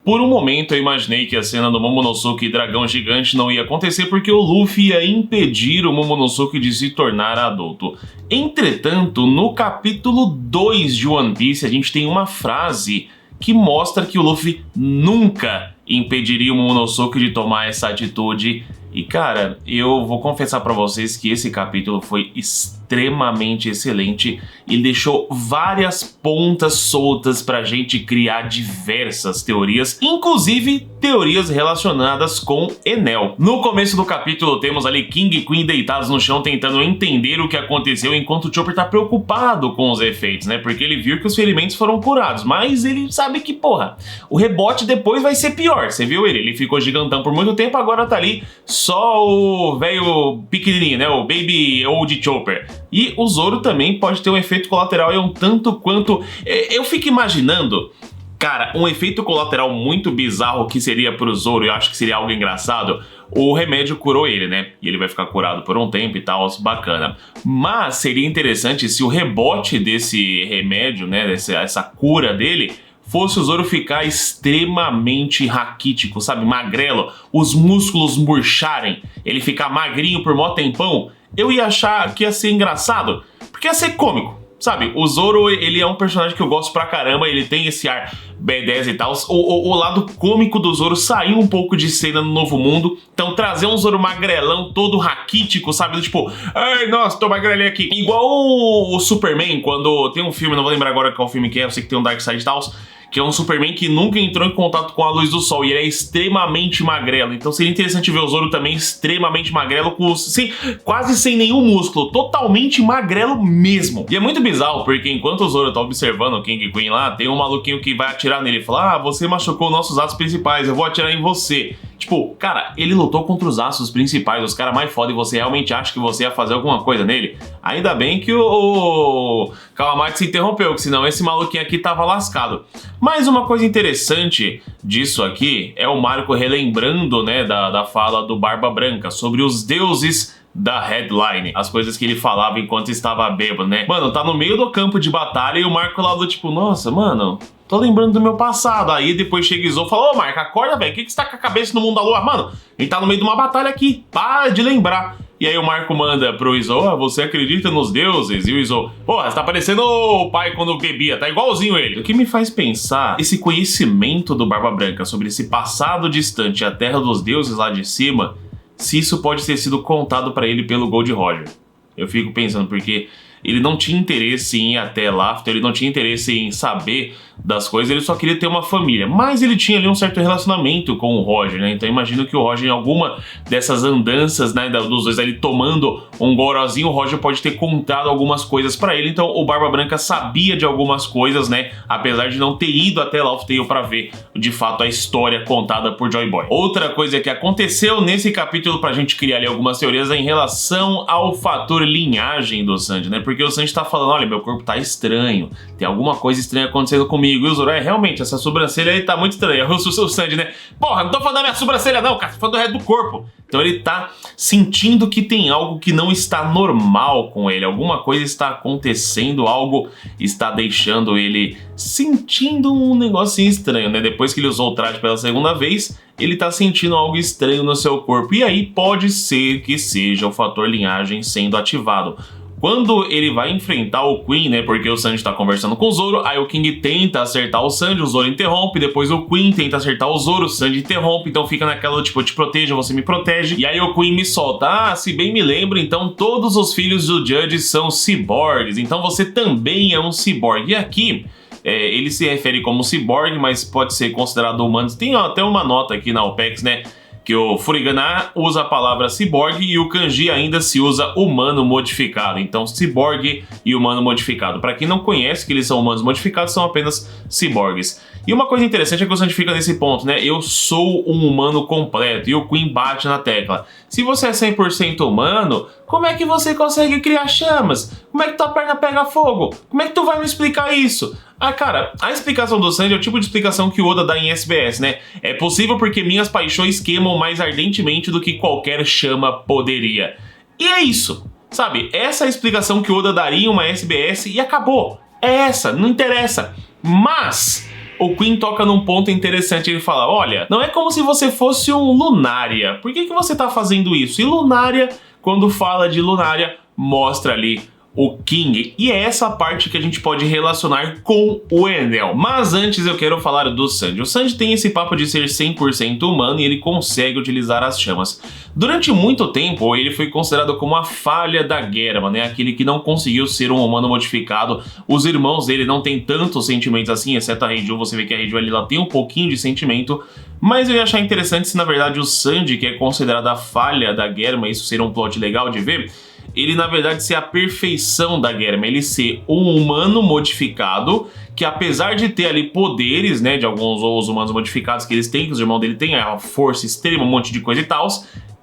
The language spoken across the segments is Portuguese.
Por um momento eu imaginei que a cena do Momonosuke e dragão gigante não ia acontecer porque o Luffy ia impedir o Momonosuke de se tornar adulto. Entretanto, no capítulo 2 de One Piece a gente tem uma frase que mostra que o Luffy nunca impediria o Momonosuke de tomar essa atitude. E cara, eu vou confessar pra vocês que esse capítulo foi extremamente excelente e deixou várias pontas soltas pra gente criar diversas teorias, inclusive teorias relacionadas com Enel. No começo do capítulo temos ali King e Queen deitados no chão tentando entender o que aconteceu, enquanto o Chopper tá preocupado com os efeitos, né? Porque ele viu que os ferimentos foram curados, mas ele sabe que, porra, o rebote depois vai ser pior. Você viu ele? Ele ficou gigantão por muito tempo, agora tá ali só o velho pequenininho, né? O Baby Old Chopper. E o Zoro também pode ter um efeito colateral, um tanto quanto... Eu fico imaginando, cara, um efeito colateral muito bizarro que seria pro Zoro, eu acho que seria algo engraçado. O remédio curou ele, né? E ele vai ficar curado por um tempo e tal, bacana. Mas seria interessante se o rebote desse remédio, né? Essa cura dele... fosse o Zoro ficar extremamente raquítico, sabe, magrelo, os músculos murcharem, ele ficar magrinho por mó tempão, eu ia achar que ia ser engraçado, porque ia ser cômico, sabe? O Zoro, ele é um personagem que eu gosto pra caramba, ele tem esse ar B10 e tal, o lado cômico do Zoro saiu um pouco de cena no Novo Mundo, então trazer um Zoro magrelão, todo raquítico, sabe, tipo, ai, nossa, tô magrelinho aqui, igual o Superman, quando tem um filme, não vou lembrar agora qual filme que é, eu sei que tem um Darkseid e tal, que é um Superman que nunca entrou em contato com a luz do sol, e ele é extremamente magrelo, então seria interessante ver o Zoro também extremamente magrelo, quase sem nenhum músculo, totalmente magrelo mesmo. E é muito bizarro, porque enquanto o Zoro tá observando o King Queen lá, tem um maluquinho que vai atirar nele e fala, ah, você machucou nossos atos principais, eu vou atirar em você. Tipo, cara, ele lutou contra os aços principais, os caras mais foda, e você realmente acha que você ia fazer alguma coisa nele? Ainda bem que o Kawamatsu se interrompeu, que senão esse maluquinho aqui tava lascado. Mas uma coisa interessante disso aqui é o Marco relembrando, né, da fala do Barba Branca sobre os deuses da headline, as coisas que ele falava enquanto estava bêbado, né? Mano, tá no meio do campo de batalha e o Marco lá do tipo, nossa, mano, tô lembrando do meu passado. Aí depois chega Izo e fala, ô Marco, acorda, velho, o que você tá com a cabeça no mundo da lua? Mano, ele tá no meio de uma batalha aqui, para de lembrar. E aí o Marco manda pro Izo, você acredita nos deuses? E o Izo, porra, você tá parecendo o pai quando bebia, tá igualzinho ele. O que me faz pensar, esse conhecimento do Barba Branca sobre esse passado distante, a terra dos deuses lá de cima, se isso pode ter sido contado pra ele pelo Gold Roger. Eu fico pensando, porque ele não tinha interesse em ir até Laftel, ele não tinha interesse em saber das coisas, ele só queria ter uma família. Mas ele tinha ali um certo relacionamento com o Roger, né? Então eu imagino que o Roger, em alguma dessas andanças, né, dos dois ali tomando um gorozinho, o Roger pode ter contado algumas coisas pra ele. Então o Barba Branca sabia de algumas coisas, né? Apesar de não ter ido até Laughtale pra ver, de fato, a história contada por Joy Boy. Outra coisa que aconteceu nesse capítulo pra gente criar ali algumas teorias é em relação ao fator linhagem do Sanji, né? Porque o Sanji tá falando, olha, meu corpo tá estranho, tem alguma coisa estranha acontecendo comigo. E o Zoro, realmente, essa sobrancelha aí tá muito estranha. Eu sou o Sanji, né? Porra, não tô falando da minha sobrancelha não, cara, tô falando do resto do corpo. Então ele tá sentindo que tem algo que não está normal com ele. Alguma coisa está acontecendo, algo está deixando ele sentindo um negocinho estranho, né? Depois que ele usou o traje pela segunda vez, ele tá sentindo algo estranho no seu corpo. E aí pode ser que seja o fator linhagem sendo ativado. Quando ele vai enfrentar o Queen, né, porque o Sanji tá conversando com o Zoro, aí o King tenta acertar o Sanji, o Zoro interrompe, depois o Queen tenta acertar o Zoro, o Sanji interrompe, então fica naquela, tipo, eu te protejo, você me protege, e aí o Queen me solta, ah, se bem me lembro, então todos os filhos do Judge são ciborgues, então você também é um ciborgue, e aqui... ele se refere como ciborgue, mas pode ser considerado humano. Tem até uma nota aqui na OPEX, né? Que o Furigana usa a palavra ciborgue e o kanji ainda se usa humano modificado. Então, ciborgue e humano modificado. Para quem não conhece que eles são humanos modificados, são apenas ciborgues. E uma coisa interessante é que o Sanji fica nesse ponto, né? Eu sou um humano completo. E o Queen bate na tecla. Se você é 100% humano, como é que você consegue criar chamas? Como é que tua perna pega fogo? Como é que tu vai me explicar isso? Ah, cara, a explicação do Sanji é o tipo de explicação que o Oda dá em SBS, né? É possível porque minhas paixões queimam mais ardentemente do que qualquer chama poderia. E é isso, sabe? Essa é a explicação que o Oda daria em uma SBS e acabou. É essa, não interessa. Mas o Queen toca num ponto interessante. Ele fala, olha, não é como se você fosse um Lunaria. Por que você tá fazendo isso? E Lunaria, quando fala de Lunaria, mostra ali o King, e é essa parte que a gente pode relacionar com o Enel. Mas antes eu quero falar do Sanji. O Sanji tem esse papo de ser 100% humano e ele consegue utilizar as chamas. Durante muito tempo ele foi considerado como a falha da Germa, né? Aquele que não conseguiu ser um humano modificado. Os irmãos dele não têm tantos sentimentos assim, exceto a Reiju. Você vê que a Reiju ali ela tem um pouquinho de sentimento. Mas eu ia achar interessante se na verdade o Sanji, que é considerado a falha da Germa, isso seria um plot legal de ver, ele na verdade ser a perfeição da Germa, ele ser um humano modificado, que apesar de ter ali poderes, né, de alguns os humanos modificados que eles têm, que os irmãos dele têm, a força extrema, um monte de coisa e tal,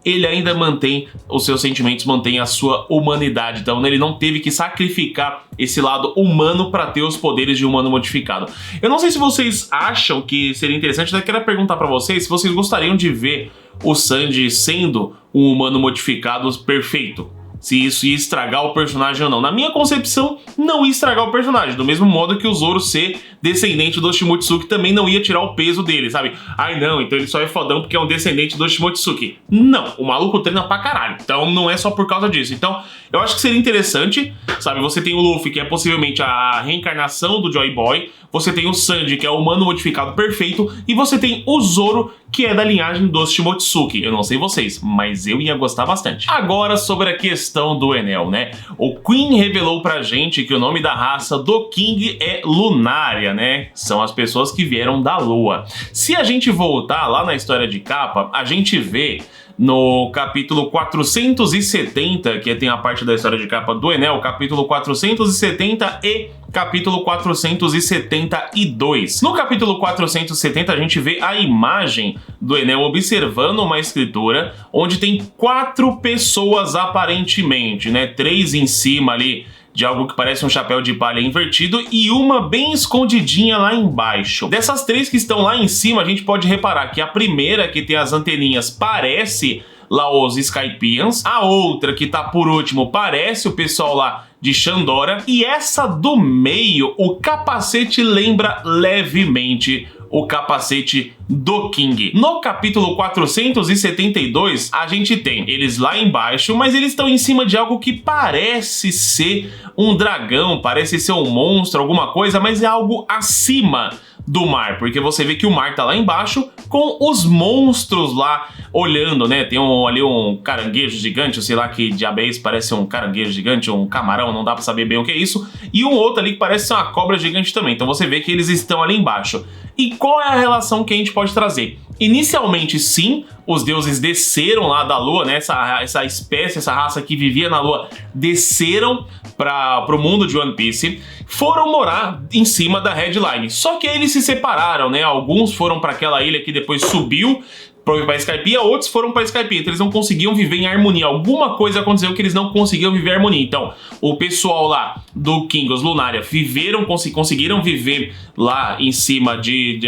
ele ainda mantém os seus sentimentos, mantém a sua humanidade. Então ele não teve que sacrificar esse lado humano para ter os poderes de humano modificado. Eu não sei se vocês acham que seria interessante, eu quero perguntar para vocês se vocês gostariam de ver o Sanji sendo um humano modificado perfeito. Se isso ia estragar o personagem ou não. Na minha concepção, não ia estragar o personagem. Do mesmo modo que o Zoro ser descendente do Shimotsuki também não ia tirar o peso dele, sabe? Ai não, então ele só é fodão porque é um descendente do Shimotsuki. Não, o maluco treina pra caralho. Então não é só por causa disso. Então eu acho que seria interessante, sabe? Você tem o Luffy, que é possivelmente a reencarnação do Joy Boy. Você tem o Sanji, que é o humano modificado perfeito. E você tem o Zoro, que é da linhagem dos Shimotsuki. Eu não sei vocês, mas eu ia gostar bastante. Agora sobre a questão do Enel, né? O Queen revelou pra gente que o nome da raça do King é Lunaria, né? São as pessoas que vieram da Lua. Se a gente voltar lá na história de capa, a gente vê no capítulo 470, que tem a parte da história de capa do Enel, capítulo 470 e capítulo 472. No capítulo 470 a gente vê a imagem do Enel observando uma escritura onde tem 4 pessoas aparentemente, né? 3 em cima ali de algo que parece um chapéu de palha invertido e uma bem escondidinha lá embaixo. Dessas 3 que estão lá em cima, a gente pode reparar que a primeira, que tem as anteninhas, parece lá os Skypians. A outra, que tá por último, parece o pessoal lá de Shandora. E essa do meio, o capacete lembra levemente o capacete do King. No capítulo 472, a gente tem eles lá embaixo, mas eles estão em cima de algo que parece ser um dragão, parece ser um monstro, alguma coisa, mas é algo acima do mar, porque você vê que o mar tá lá embaixo com os monstros lá olhando, né? Tem ali um caranguejo gigante, sei lá que diabo é esse, parece um caranguejo gigante, um camarão, não dá pra saber bem o que é isso, e um outro ali que parece ser uma cobra gigante também. Então você vê que eles estão ali embaixo. E qual é a relação que a gente pode trazer? Inicialmente, sim, os deuses desceram lá da Lua, né? Essa espécie, essa raça que vivia na Lua, desceram para o mundo de One Piece, foram morar em cima da Headline. Só que aí eles se separaram, né? Alguns foram para aquela ilha que depois subiu para Skypiea, outros foram para Skypiea, então eles não conseguiam viver em harmonia. Alguma coisa aconteceu que eles não conseguiam viver em harmonia. Então, o pessoal lá do King, os Lunaria, conseguiram viver lá em cima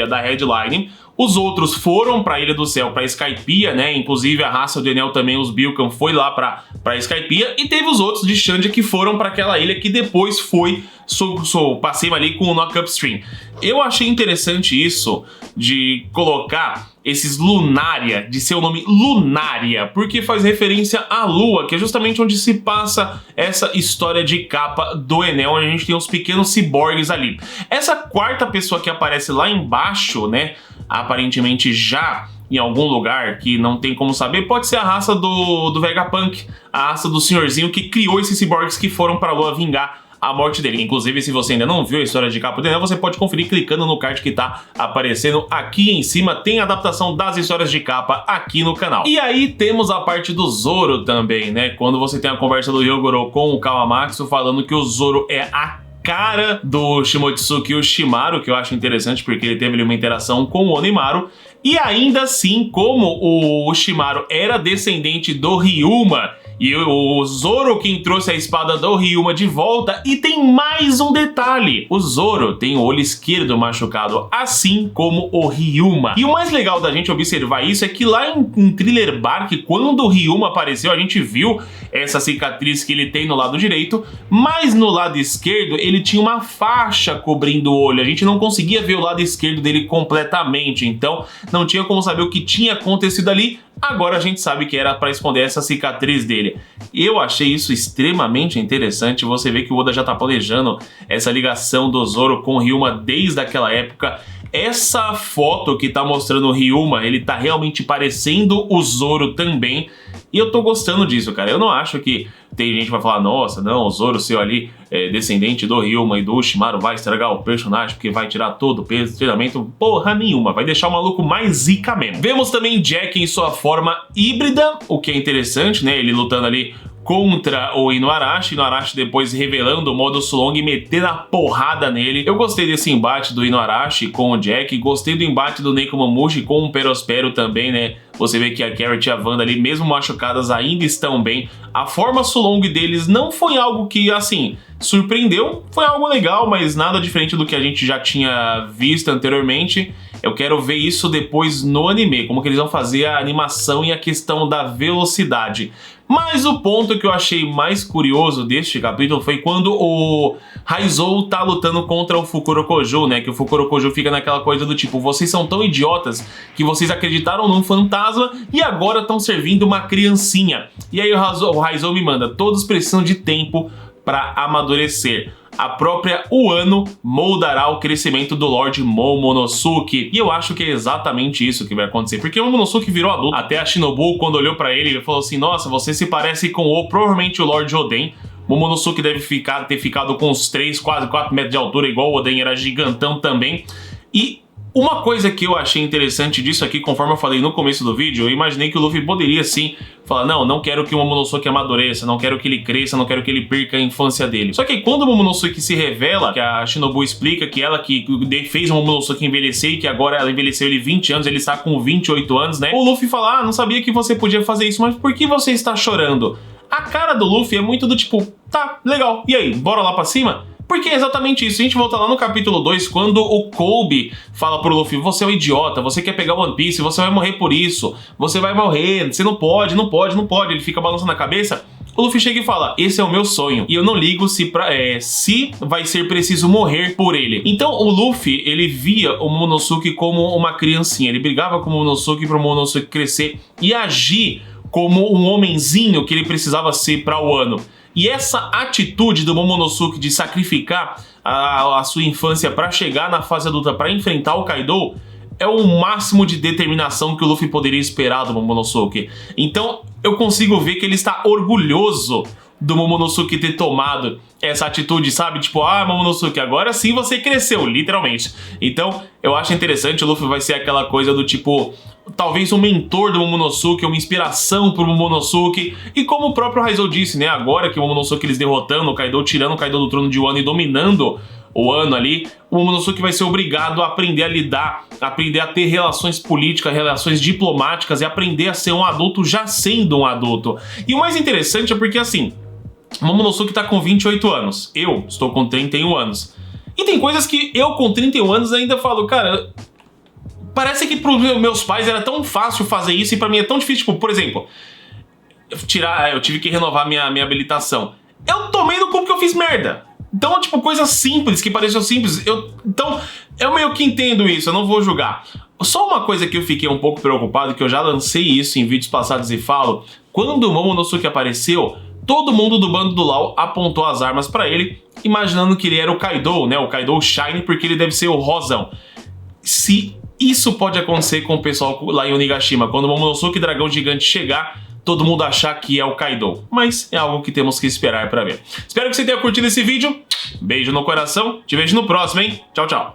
da Headline. Os outros foram para a Ilha do Céu, para Skypiea, né? Inclusive a raça do Enel também, os Bilkan, foi lá para Skypiea. E teve os outros de Shandia que foram para aquela ilha que depois foi passei ali com o Knock Upstream. Eu achei interessante isso de colocar esses Lunaria, de seu nome Lunaria, porque faz referência à Lua, que é justamente onde se passa essa história de capa do Enel, onde a gente tem os pequenos ciborgues ali. Essa quarta pessoa que aparece lá embaixo, né? Aparentemente já em algum lugar que não tem como saber, pode ser a raça do Vegapunk, a raça do senhorzinho que criou esses ciborgues que foram para a Lua vingar a morte dele. Inclusive, se você ainda não viu a história de capa do Enel, você pode conferir clicando no card que tá aparecendo aqui em cima. Tem a adaptação das histórias de capa aqui no canal. E aí temos a parte do Zoro também, né? Quando você tem a conversa do Hyogoro com o Kawamatsu falando que o Zoro é a cara do Shimotsuki Oshimaru, que eu acho interessante porque ele teve ali uma interação com o Onimaru. E ainda assim, como o Oshimaru era descendente do Ryuma E o Zoro quem trouxe a espada do Ryuma de volta. E tem mais um detalhe: o Zoro tem o olho esquerdo machucado, assim como o Ryuma. E o mais legal da gente observar isso é que lá em Thriller Bark, quando o Ryuma apareceu, a gente viu essa cicatriz que ele tem no lado direito, mas no lado esquerdo ele tinha uma faixa cobrindo o olho. A gente não conseguia ver o lado esquerdo dele completamente, então não tinha como saber o que tinha acontecido ali. Agora a gente sabe que era para esconder essa cicatriz dele. Eu achei isso extremamente interessante. Você vê que o Oda já tá planejando essa ligação do Zoro com o Ryuma desde aquela época. Essa foto que tá mostrando o Ryuma, ele tá realmente parecendo o Zoro também. E eu tô gostando disso, cara. Eu não acho que tem gente que vai falar, nossa, não, o Zoro seu ali, descendente do Ryuma e do Orochimaru, vai estragar o personagem porque vai tirar todo o peso do treinamento. Porra nenhuma, vai deixar o maluco mais zica mesmo. Vemos também Jack em sua forma híbrida, o que é interessante, né? Ele lutando ali contra o Inuarashi depois revelando o modo Sulong e metendo a porrada nele. Eu gostei desse embate do Inuarashi com o Jack, gostei do embate do Nekomamushi com o Perospero também, né? Você vê que a Carrot e a Wanda ali, mesmo machucadas, ainda estão bem. A forma Sulong deles não foi algo que, assim, surpreendeu. Foi algo legal, mas nada diferente do que a gente já tinha visto anteriormente. Eu quero ver isso depois no anime, como que eles vão fazer a animação e a questão da velocidade. Mas o ponto que eu achei mais curioso deste capítulo foi quando o Raizou tá lutando contra o Fukurokojo, né? Que o Fukurokojo fica naquela coisa do tipo, vocês são tão idiotas que vocês acreditaram num fantasma e agora estão servindo uma criancinha. E aí o Raizou me manda, todos precisam de tempo para amadurecer. A própria Wano moldará o crescimento do Lord Momonosuke. E eu acho que é exatamente isso que vai acontecer. Porque o Momonosuke virou adulto. Até a Shinobu, quando olhou pra ele, falou assim, nossa, você se parece com provavelmente o Lord Oden. Momonosuke deve ter ficado com uns 3, quase 4 metros de altura, igual o Oden era gigantão também. E uma coisa que eu achei interessante disso aqui, conforme eu falei no começo do vídeo, eu imaginei que o Luffy poderia sim falar, não quero que o Momonosuke amadureça, não quero que ele cresça, não quero que ele perca a infância dele. Só que quando o Momonosuke se revela, que a Shinobu explica que ela que fez o Momonosuke envelhecer e que agora ela envelheceu ele 20 anos, ele está com 28 anos, né? O Luffy fala, não sabia que você podia fazer isso, mas por que você está chorando? A cara do Luffy é muito do tipo, tá, legal, e aí, bora lá pra cima? Porque é exatamente isso. A gente volta lá no capítulo 2, quando o Kobe fala pro Luffy, você é um idiota, você quer pegar o One Piece, você vai morrer por isso, você vai morrer, você não pode. Ele fica balançando a cabeça. O Luffy chega e fala, esse é o meu sonho, e eu não ligo se vai ser preciso morrer por ele. Então o Luffy, ele via o Momonosuke como uma criancinha, ele brigava com o Momonosuke pro Momonosuke crescer e agir como um homenzinho que ele precisava ser pra Wano. E essa atitude do Momonosuke de sacrificar a sua infância para chegar na fase adulta para enfrentar o Kaido é o máximo de determinação que o Luffy poderia esperar do Momonosuke. Então eu consigo ver que ele está orgulhoso do Momonosuke ter tomado essa atitude, sabe? Tipo, Momonosuke, agora sim você cresceu, literalmente. Então eu acho interessante, o Luffy vai ser aquela coisa do tipo, talvez um mentor do Momonosuke, uma inspiração pro Momonosuke. E como o próprio Raizou disse, né? Agora que o Momonosuke eles derrotando o Kaido, tirando o Kaido do trono de Wano e dominando o Wano ali, o Momonosuke vai ser obrigado a aprender a lidar, aprender a ter relações políticas, relações diplomáticas e aprender a ser um adulto já sendo um adulto. E o mais interessante é porque assim, o Momonosuke tá com 28 anos, eu estou com 31 anos. E tem coisas que eu com 31 anos ainda falo, cara, parece que pros meus pais era tão fácil fazer isso e pra mim é tão difícil. Tipo, por exemplo, eu tive que renovar minha habilitação. Eu tomei no cu porque eu fiz merda. Então, tipo, coisas simples, que pareciam simples. Então, eu meio que entendo isso, eu não vou julgar. Só uma coisa que eu fiquei um pouco preocupado, que eu já lancei isso em vídeos passados e falo, quando o Momonosuke apareceu, todo mundo do bando do Law apontou as armas pra ele, imaginando que ele era o Kaido, né? O Kaido Shine, porque ele deve ser o Rosão. Se isso pode acontecer com o pessoal lá em Onigashima, quando o Momonosuke Dragão Gigante chegar, todo mundo achar que é o Kaido. Mas é algo que temos que esperar pra ver. Espero que você tenha curtido esse vídeo. Beijo no coração. Te vejo no próximo, hein? Tchau, tchau.